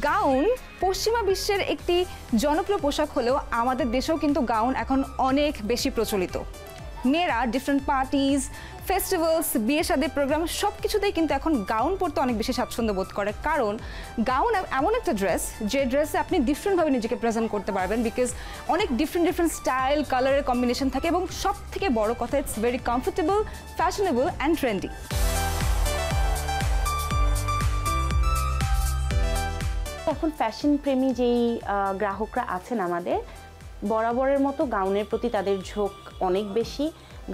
Gown পশ্চিমা বিশ্বের একটি জনপ্রিয় পোশাক হলেও আমাদের দেশেও কিন্তু গাউন এখন অনেক বেশি প্রচলিত। মেয়েরা ডিফারেন্ট পার্টিজ, ফেস্টিভ্যালস, বিয়ে শাদীর প্রোগ্রাম সব কিছুতেই কিন্তু এখন গাউন পরতে অনেক বেশি স্বাচ্ছন্দ্য বোধ করে, কারণ গাউন এমন একটা ড্রেস যে ড্রেসে আপনি ডিফারেন্টভাবে নিজেকে প্রেজেন্ট করতে পারবেন, বিকজ অনেক ডিফারেন্ট স্টাইল, কালারের কম্বিনেশন থাকে এবং সব থেকে বড় কথা it's very comfortable, fashionable and trendy. এখন ফ্যাশন প্রেমী যেই গ্রাহকরা আছেন আমাদের, বরাবরের মতো গাউনের প্রতি তাদের ঝোঁক অনেক বেশি।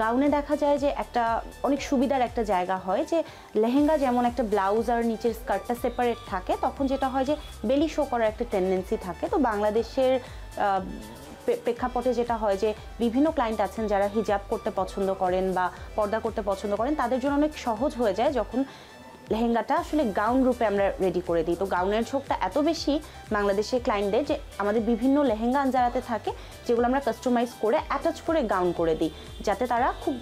গাউনে দেখা যায় যে একটা অনেক সুবিধার একটা জায়গা হয় যে লেহেঙ্গা যেমন একটা ব্লাউজ আর নিচের স্কার্টটা সেপারেট থাকে, তখন যেটা হয় যে বেলি শো করার একটা টেন্ডেন্সি থাকে। তো বাংলাদেশের প্রেক্ষাপটে যেটা হয় যে বিভিন্ন ক্লায়েন্ট আছেন যারা হিজাব করতে পছন্দ করেন বা পর্দা করতে পছন্দ করেন, তাদের জন্য অনেক সহজ হয়ে যায় যখন লেহেঙ্গাটা আসলে গাউন রূপে আমরা রেডি করে দিই। তো গাউনের ঝোঁকটা এত বেশি বাংলাদেশের ক্লায়েন্টদের যে আমাদের বিভিন্ন লেহেঙ্গা আনজারাতে থাকে যেগুলো আমরা কাস্টমাইজ করে অ্যাটাচ করে গাউন করে দিই, যাতে তারা খুব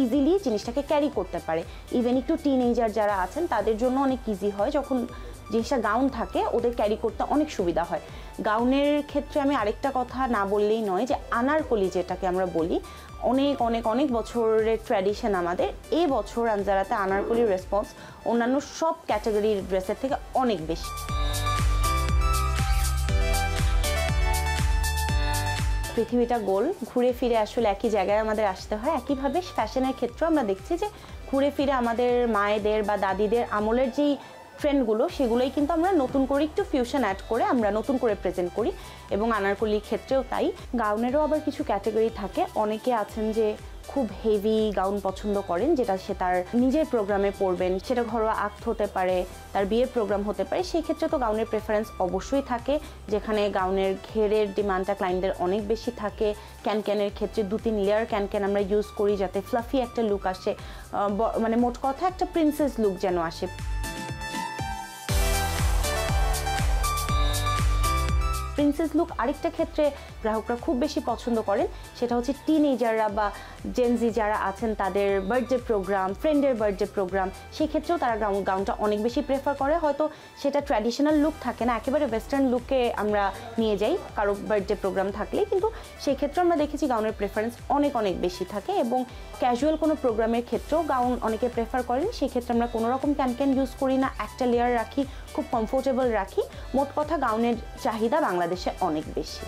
ইজিলি জিনিসটাকে ক্যারি করতে পারে। ইভেন একটু টিনেজার যারা আছেন তাদের জন্য অনেক ইজি হয়, যখন জিনিসটা গাউন থাকে ওদের ক্যারি করতে অনেক সুবিধা হয়। গাউনের ক্ষেত্রে আমি আরেকটা কথা না বললেই নয় যে আনারকলি যেটাকে আমরা বলি, অনেক অনেক অনেক বছরের ট্র্যাডিশন আমাদের। এই বছর আনজারাতে আনারকলির রেসপন্স অন্যান্য সব ক্যাটাগরির ড্রেসের থেকে অনেক বেশি। পৃথিবীটা গোল, ঘুরে ফিরে আসলে একই জায়গায় আমাদের আসতে হয়। একইভাবে ফ্যাশনের ক্ষেত্রেও আমরা দেখছি যে ঘুরে ফিরে আমাদের মায়েদের বা দাদিদের আমলের যেই ট্রেন্ডগুলো সেগুলোই কিন্তু আমরা নতুন করে একটু ফিউশন অ্যাড করে আমরা নতুন করে প্রেজেন্ট করি, এবং আনারকলির ক্ষেত্রেও তাই। গাউনেরও আবার কিছু ক্যাটাগরি থাকে। অনেকে আছেন যে খুব হেভি গাউন পছন্দ করেন, যেটা সে তার নিজের প্রোগ্রামে পরবেন, সেটা ঘরোয়া আক্ত হতে পারে, তার বিয়ের প্রোগ্রাম হতে পারে। সেই ক্ষেত্রে তো গাউনের প্রেফারেন্স অবশ্যই থাকে, যেখানে গাউনের ঘেরের ডিমান্ডটা ক্লায়েন্টদের অনেক বেশি থাকে। ক্যানক্যানের ক্ষেত্রে 2-3 লেয়ার ক্যানক্যান আমরা ইউজ করি যাতে ফ্লাফি একটা লুক আসে, মানে মোট কথা একটা প্রিন্সেস লুক যেন আসে। প্রিন্সেস লুক আরেকটা ক্ষেত্রে গ্রাহকরা খুব বেশি পছন্দ করেন, সেটা হচ্ছে টিনেজাররা বা জেনজি যারা আছেন তাদের বার্থডে প্রোগ্রাম, ফ্রেন্ডের বার্থডে প্রোগ্রাম, সেই ক্ষেত্রেও তারা গাউনটা অনেক বেশি প্রেফার করে। হয়তো সেটা ট্র্যাডিশনাল লুক থাকে না, একেবারে ওয়েস্টার্ন লুকে আমরা নিয়ে যাই কারো বার্থডে প্রোগ্রাম থাকলেই, কিন্তু সেই ক্ষেত্রে আমরা দেখেছি গাউনের প্রেফারেন্স অনেক অনেক বেশি থাকে। এবং ক্যাজুয়াল কোনো প্রোগ্রামের ক্ষেত্রেও গাউন অনেকে প্রেফার করেন, সেই ক্ষেত্রে আমরা কোনো রকম ক্যানক্যান ইউজ করি না, একটা লেয়ার রাখি, খুব কমফোর্টেবল রাখি। মোট কথা গাউনের চাহিদা বাংলাদেশে অনেক বেশি।